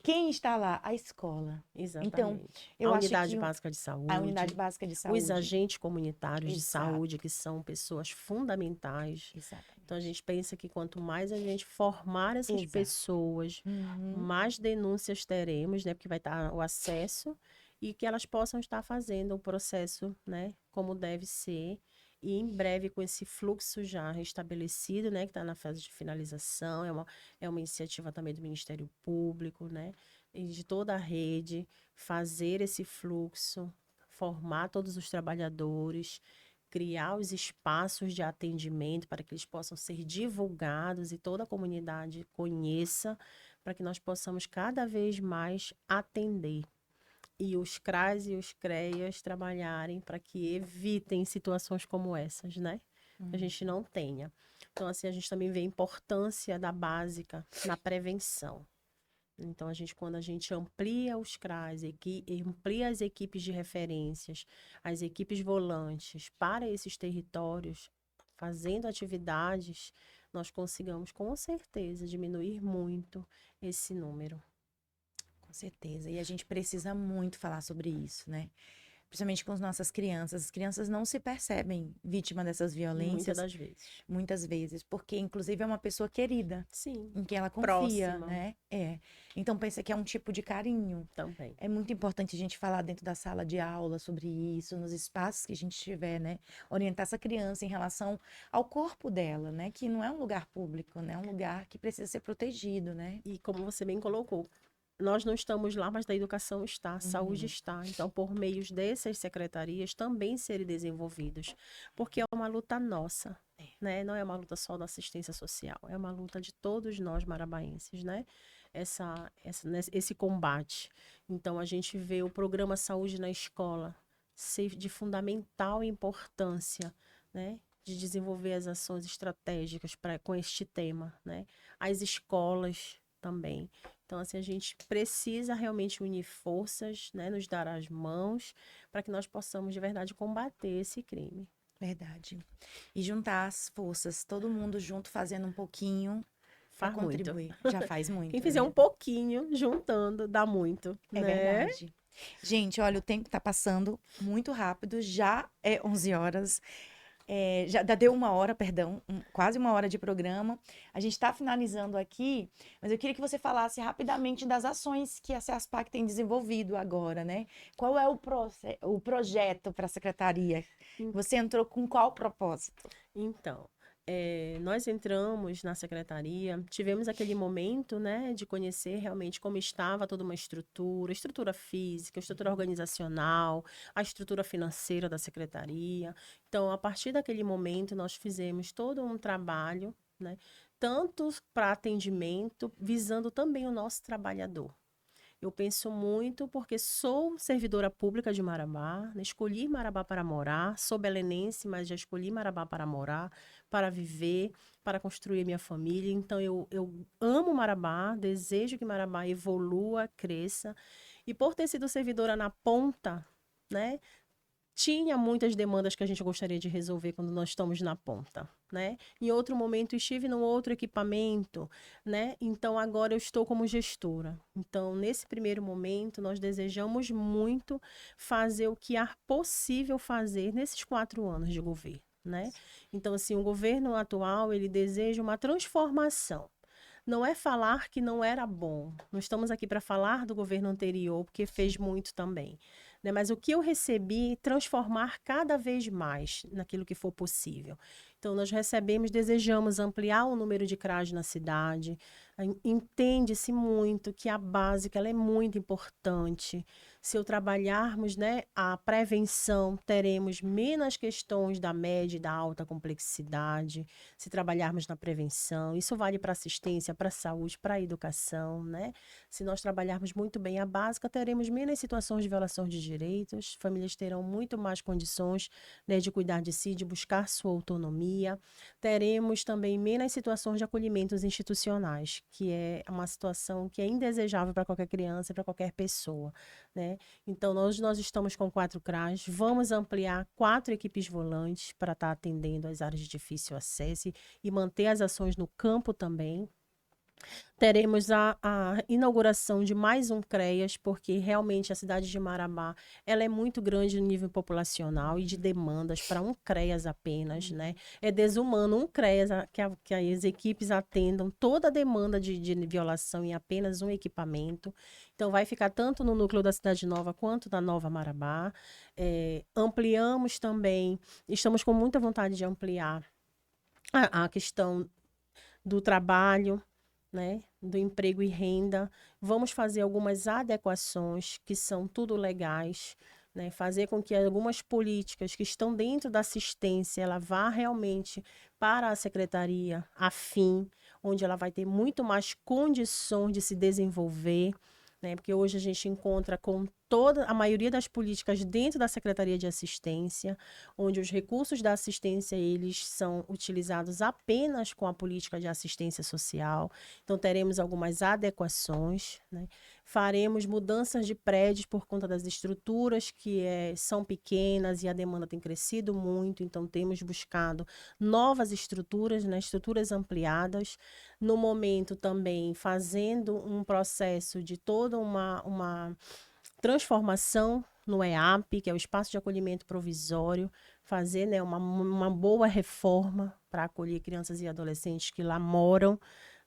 Quem está lá? A escola. Então, exatamente. A eu acho unidade que básica de a unidade saúde, básica de os saúde. agentes comunitários de Exato, saúde, que são pessoas fundamentais. exatamente. Então, a gente pensa que quanto mais a gente formar essas Exato. pessoas, Uhum. mais denúncias teremos, né? Porque vai estar o acesso, e que elas possam estar fazendo o processo, né? Como deve ser. E em breve, com esse fluxo já restabelecido, né? Que está na fase de finalização, é uma iniciativa também do Ministério Público, né? E de toda a rede, fazer esse fluxo, formar todos os trabalhadores, criar os espaços de atendimento para que eles possam ser divulgados e toda a comunidade conheça, para que nós possamos cada vez mais atender. E os CRAs e os CREAs trabalharem para que evitem situações como essas, né? Que a gente não tenha. Então, assim, a gente também vê a importância da básica na prevenção. Então, quando a gente amplia os CRAs, amplia as equipes de referências, as equipes volantes para esses territórios, fazendo atividades, nós consigamos com certeza diminuir muito esse número. Com certeza. E a gente precisa muito falar sobre isso, né? Principalmente com as nossas crianças. As crianças não se percebem vítima dessas Muitas violências, das vezes. muitas vezes, porque inclusive é uma pessoa querida, Sim, em quem ela confia, próxima né? Então pensa que é um tipo de carinho. também. É muito importante a gente falar dentro da sala de aula sobre isso, nos espaços que a gente tiver, né? Orientar essa criança em relação ao corpo dela, né? Que não é um lugar público, né? É um lugar que precisa ser protegido, né? E como você bem colocou, nós não estamos lá, mas a educação está, a saúde está. Então, por meios dessas secretarias também serem desenvolvidos, porque é uma luta nossa, né? Não é uma luta só da assistência social, é uma luta de todos nós marabaenses, né? Esse combate. Então, a gente vê o programa Saúde na Escola ser de fundamental importância, né? De desenvolver as ações estratégicas com este tema, né? As escolas também. Então, assim, a gente precisa realmente unir forças, né? Nos dar as mãos para que nós possamos, de verdade, combater esse crime. Verdade. E juntar as forças, todo mundo junto fazendo um pouquinho para Faz muito. contribuir. Já faz Quem muito, fizer né? um pouquinho, juntando, dá muito, É né? verdade. Gente, olha, o tempo tá passando muito rápido, já é 11 horas. Já deu 1 hora, perdão, quase 1 hora de programa. A gente está finalizando aqui, mas eu queria que você falasse rapidamente das ações que a CEASPAC tem desenvolvido agora, né? Qual é o projeto para a secretaria? Você entrou com qual propósito? Então, nós entramos na secretaria, tivemos aquele momento, né, de conhecer realmente como estava toda uma estrutura física, estrutura organizacional, a estrutura financeira da secretaria. Então, a partir daquele momento, nós fizemos todo um trabalho, né, tanto para atendimento, visando também o nosso trabalhador. Eu penso muito porque sou servidora pública de Marabá, né? Escolhi Marabá para morar, sou belenense, mas já escolhi Marabá para morar, para viver, para construir minha família. Então, eu amo Marabá, desejo que Marabá evolua, cresça. E por ter sido servidora na ponta, né? Tinha muitas demandas que a gente gostaria de resolver quando nós estamos na ponta. né? Em outro momento estive num outro equipamento, né? Então agora eu estou como gestora. Então, nesse primeiro momento, nós desejamos muito fazer o que é possível fazer nesses 4 anos de governo, né? Então, assim, o governo atual, ele deseja uma transformação. Não é falar que não era bom. Não estamos aqui para falar do governo anterior, porque fez muito também, né? Mas o que eu recebi, transformar cada vez mais naquilo que for possível. Então, nós recebemos, desejamos ampliar o número de CRAs na cidade. Entende-se muito que a básica ela é muito importante. Se eu trabalharmos, né, a prevenção, teremos menos questões da média e da alta complexidade. Se trabalharmos na prevenção, isso vale para assistência, para saúde, para educação, né? Se nós trabalharmos muito bem a básica, teremos menos situações de violação de direitos, famílias terão muito mais condições, né, de cuidar de si, de buscar sua autonomia. Teremos também menos situações de acolhimentos institucionais, que é uma situação que é indesejável para qualquer criança e para qualquer pessoa, né? Então, nós estamos com 4 CRAs, vamos ampliar 4 equipes volantes para estar atendendo as áreas de difícil acesso e manter as ações no campo também. Teremos a inauguração de mais um CREAS, porque realmente a cidade de Marabá ela é muito grande no nível populacional e de demandas para um CREAS apenas, né? É desumano um CREAS que as equipes atendam toda a demanda de violação em apenas um equipamento. Então, vai ficar tanto no núcleo da Cidade Nova quanto da Nova Marabá. Ampliamos também, estamos com muita vontade de ampliar a questão do trabalho, né, do emprego e renda. Vamos fazer algumas adequações que são tudo legais, né, fazer com que algumas políticas que estão dentro da assistência, ela vá realmente para a secretaria afim, onde ela vai ter muito mais condições de se desenvolver, né, porque hoje a gente encontra com toda a maioria das políticas dentro da Secretaria de Assistência, onde os recursos da assistência eles são utilizados apenas com a política de assistência social. Então, teremos algumas adequações, né? Faremos mudanças de prédios por conta das estruturas que são pequenas e a demanda tem crescido muito. Então, temos buscado novas estruturas, né? Estruturas ampliadas. No momento, também fazendo um processo de toda uma transformação no EAP, que é o Espaço de Acolhimento Provisório, fazer, né, uma boa reforma para acolher crianças e adolescentes que lá moram,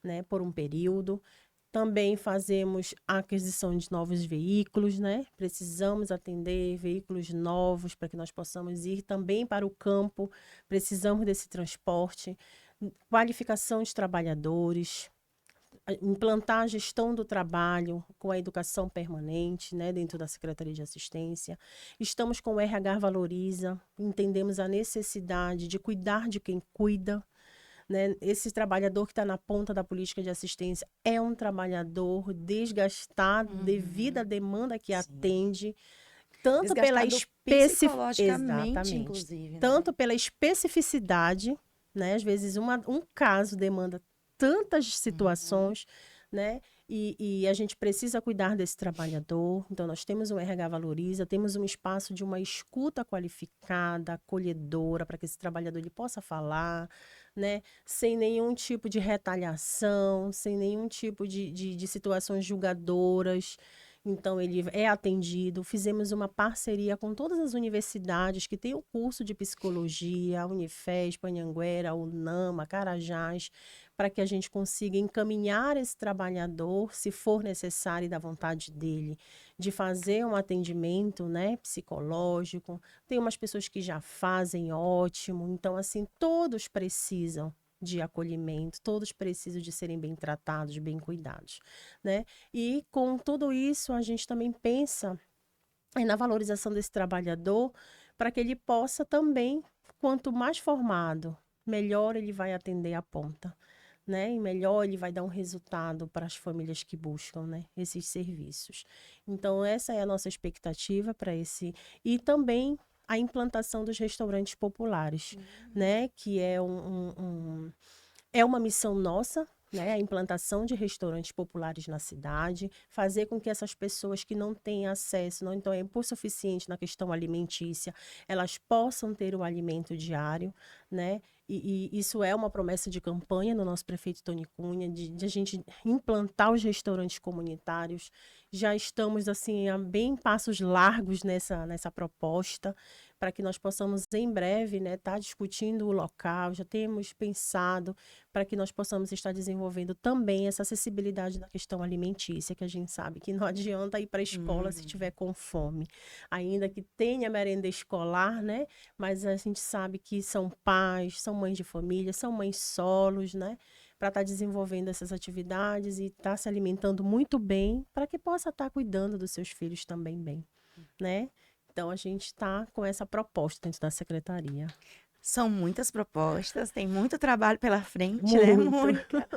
né, por um período. Também fazemos a aquisição de novos veículos, né? Precisamos atender veículos novos para que nós possamos ir também para o campo. Precisamos desse transporte. Qualificação de trabalhadores, implantar a gestão do trabalho com a educação permanente, né, dentro da Secretaria de Assistência. Estamos com o RH Valoriza, entendemos a necessidade de cuidar de quem cuida, né? Esse trabalhador que está na ponta da política de assistência é um trabalhador desgastado devido à demanda que atende, tanto pela psicologicamente, inclusive, né? tanto pela especificidade, né? Às vezes um caso demanda tantas situações, né? E a gente precisa cuidar desse trabalhador. Então, nós temos um RH Valoriza, temos um espaço de uma escuta qualificada, acolhedora, para que esse trabalhador ele possa falar, né? Sem nenhum tipo de retaliação, sem nenhum tipo de situações julgadoras. Então, ele é atendido. Fizemos uma parceria com todas as universidades que têm o curso de psicologia, a Unifesp, a Anhanguera, a UNAMA, Carajás, para que a gente consiga encaminhar esse trabalhador, se for necessário e da vontade dele, de fazer um atendimento, né, psicológico. Tem umas pessoas que já fazem ótimo. Então, assim, todos precisam de acolhimento, todos precisam de serem bem tratados, bem cuidados, né? E com tudo isso, a gente também pensa na valorização desse trabalhador para que ele possa também, quanto mais formado, melhor ele vai atender a ponta, né? E melhor ele vai dar um resultado para as famílias que buscam, né, esses serviços. Então, essa é a nossa expectativa para esse... E também a implantação dos restaurantes populares, né? Que é uma missão nossa, né, a implantação de restaurantes populares na cidade, fazer com que essas pessoas que não têm acesso, não têm tempo suficiente na questão alimentícia, elas possam ter o alimento diário, né? E isso é uma promessa de campanha do nosso prefeito Tony Cunha, de a gente implantar os restaurantes comunitários. Já estamos, assim, a bem passos largos nessa proposta, para que nós possamos, em breve, né, estar discutindo o local. Já temos pensado para que nós possamos estar desenvolvendo também essa acessibilidade na questão alimentícia, que a gente sabe que não adianta ir para a escola se tiver com fome. Ainda que tenha merenda escolar, né? Mas a gente sabe que são pais, são mães de família, são mães solos, né? Para estar desenvolvendo essas atividades e estar se alimentando muito bem, para que possa estar cuidando dos seus filhos também bem, né? Então, a gente está com essa proposta dentro da secretaria. São muitas propostas, tem muito trabalho pela frente, né, Muito. Mônica?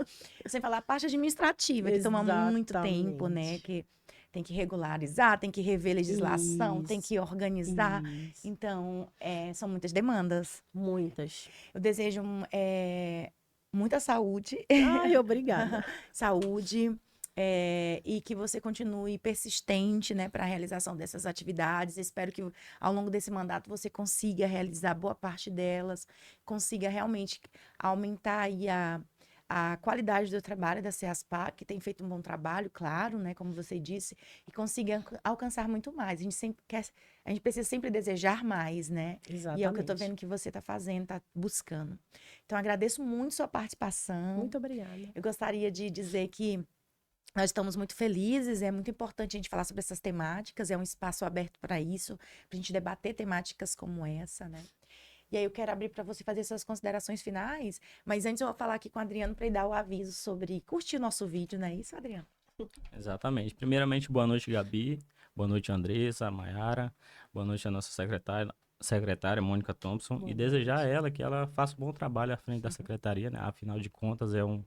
Sem falar a parte administrativa, que toma muito tempo, né? Exatamente. Que tem que regularizar, tem que rever legislação, tem que organizar. Isso. Então, são muitas demandas. Muitas. Eu desejo muita saúde, Ai, obrigada. saúde, e que você continue persistente, né, para a realização dessas atividades. Espero que ao longo desse mandato você consiga realizar boa parte delas, consiga realmente aumentar aí a qualidade do trabalho da CEASPA, que tem feito um bom trabalho, claro, né, como você disse, e consiga alcançar muito mais. A gente precisa sempre desejar mais, né? Exatamente. E é o que eu tô vendo que você tá fazendo, tá buscando. Então, agradeço muito sua participação. Muito obrigada. Eu gostaria de dizer que nós estamos muito felizes, é muito importante a gente falar sobre essas temáticas, é um espaço aberto para isso, para a gente debater temáticas como essa, né? E aí eu quero abrir para você fazer suas considerações finais, mas antes eu vou falar aqui com o Adriano para ele dar o aviso sobre curtir o nosso vídeo, não é isso, Adriano? Exatamente. Primeiramente, boa noite, Gabi. Boa noite, Andressa, Mayara. Boa noite à nossa secretária Mônica Thompson. Boa E desejar a ela que ela faça um bom trabalho à frente da secretaria, né? Afinal de contas, é um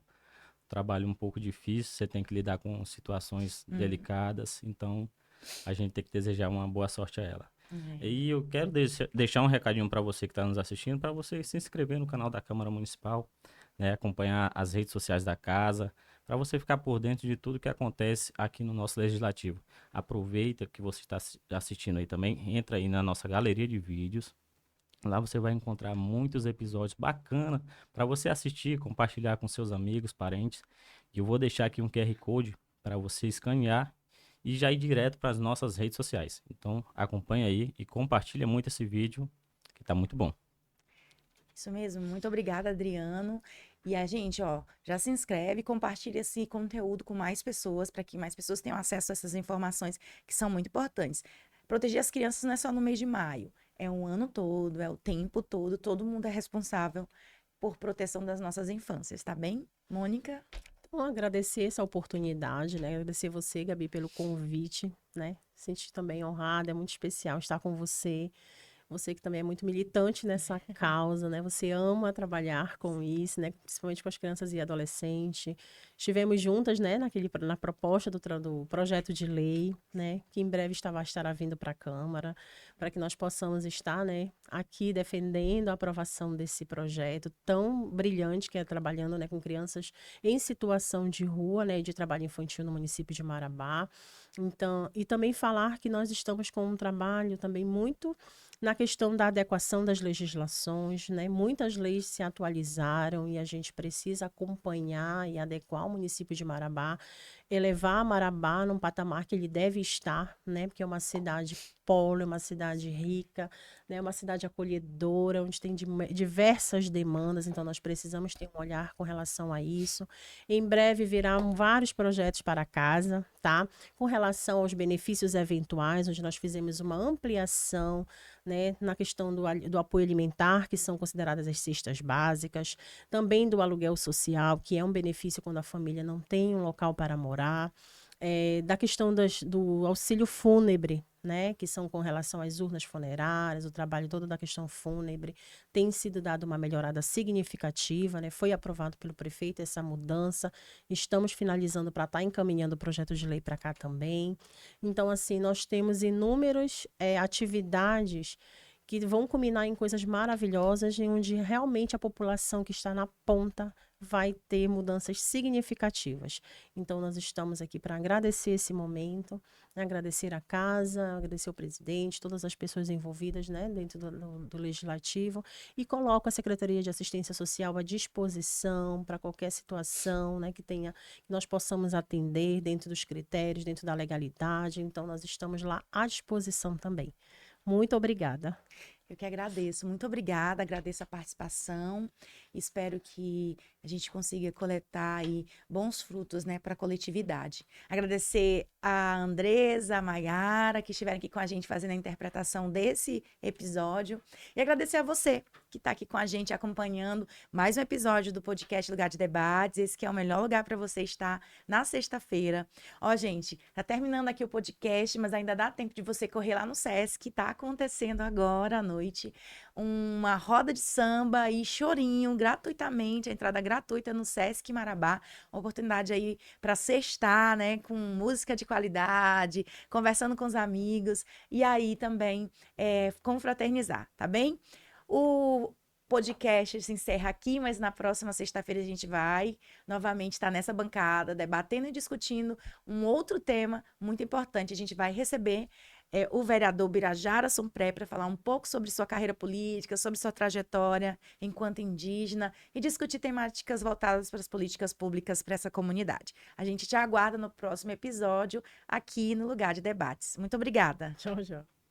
trabalho um pouco difícil, você tem que lidar com situações delicadas, então a gente tem que desejar uma boa sorte a ela. E eu quero deixar um recadinho para você que está nos assistindo, para você se inscrever no canal da Câmara Municipal, né, acompanhar as redes sociais da casa, para você ficar por dentro de tudo que acontece aqui no nosso Legislativo. Aproveita que você está assistindo aí também, entra aí na nossa galeria de vídeos. Lá você vai encontrar muitos episódios bacanas para você assistir, compartilhar com seus amigos, parentes. E eu vou deixar aqui um QR Code para você escanear e já ir direto para as nossas redes sociais. Então, acompanha aí e compartilha muito esse vídeo, que tá muito bom. Isso mesmo, muito obrigada, Adriano. E a gente, ó, já se inscreve, compartilha esse conteúdo com mais pessoas, para que mais pessoas tenham acesso a essas informações que são muito importantes. Proteger as crianças não é só no mês de maio, é um ano todo, é o tempo todo mundo é responsável por proteção das nossas infâncias, tá bem? Mônica? Então, agradecer essa oportunidade, né? Agradecer você, Gabi, pelo convite, né? Sentir também honrada, é muito especial estar com você. Você que também é muito militante nessa causa, né? Você ama trabalhar com isso, né? Principalmente com as crianças e adolescentes. Estivemos juntas, né? Na proposta do projeto de lei, né? Que em breve estará vindo para a Câmara, para que nós possamos estar, né? Aqui defendendo a aprovação desse projeto tão brilhante que é trabalhando, né? Com crianças em situação de rua, né? De trabalho infantil no município de Marabá. Então, e também falar que nós estamos com um trabalho também muito na questão da adequação das legislações, né? Muitas leis se atualizaram e a gente precisa acompanhar e adequar o município de Marabá, elevar Marabá num patamar que ele deve estar, né? Porque é uma cidade polo, é uma cidade rica, né? Uma cidade acolhedora, onde tem diversas demandas, então nós precisamos ter um olhar com relação a isso. Em breve virão vários projetos para casa, tá? Com relação aos benefícios eventuais, onde nós fizemos uma ampliação, né, na questão do apoio alimentar, que são consideradas as cestas básicas, também do aluguel social, que é um benefício quando a família não tem um local para morar, da questão do auxílio fúnebre, né, que são com relação às urnas funerárias, o trabalho todo da questão fúnebre, tem sido dado uma melhorada significativa, né, foi aprovado pelo prefeito essa mudança, estamos finalizando para estar encaminhando o projeto de lei para cá também. Então, assim, nós temos inúmeras atividades que vão culminar em coisas maravilhosas, em onde realmente a população que está na ponta vai ter mudanças significativas. Então, nós estamos aqui para agradecer esse momento, né, agradecer a casa, agradecer o presidente, todas as pessoas envolvidas, né, dentro do Legislativo, e coloco a Secretaria de Assistência Social à disposição para qualquer situação, né, que nós possamos atender dentro dos critérios, dentro da legalidade. Então, nós estamos lá à disposição também. Muito obrigada. Eu que agradeço, muito obrigada, agradeço a participação, espero que a gente consiga coletar aí bons frutos, né, para a coletividade. Agradecer a Andresa, a Maiara, que estiveram aqui com a gente fazendo a interpretação desse episódio, e agradecer a você que está aqui com a gente acompanhando mais um episódio do podcast Lugar de Debates, esse que é o melhor lugar para você estar na sexta-feira. Ó, gente, tá terminando aqui o podcast, mas ainda dá tempo de você correr lá no Sesc, que tá acontecendo agora à noite, uma roda de samba e chorinho gratuitamente, a entrada gratuita no Sesc Marabá, uma oportunidade aí para sextar, né, com música de qualidade, conversando com os amigos e aí também confraternizar, tá bem? O podcast se encerra aqui, mas na próxima sexta-feira a gente vai novamente estar nessa bancada, debatendo e discutindo um outro tema muito importante. A gente vai receber o vereador Birajara Sumpré para falar um pouco sobre sua carreira política, sobre sua trajetória enquanto indígena e discutir temáticas voltadas para as políticas públicas para essa comunidade. A gente te aguarda no próximo episódio aqui no Lugar de Debates. Muito obrigada. Tchau, tchau.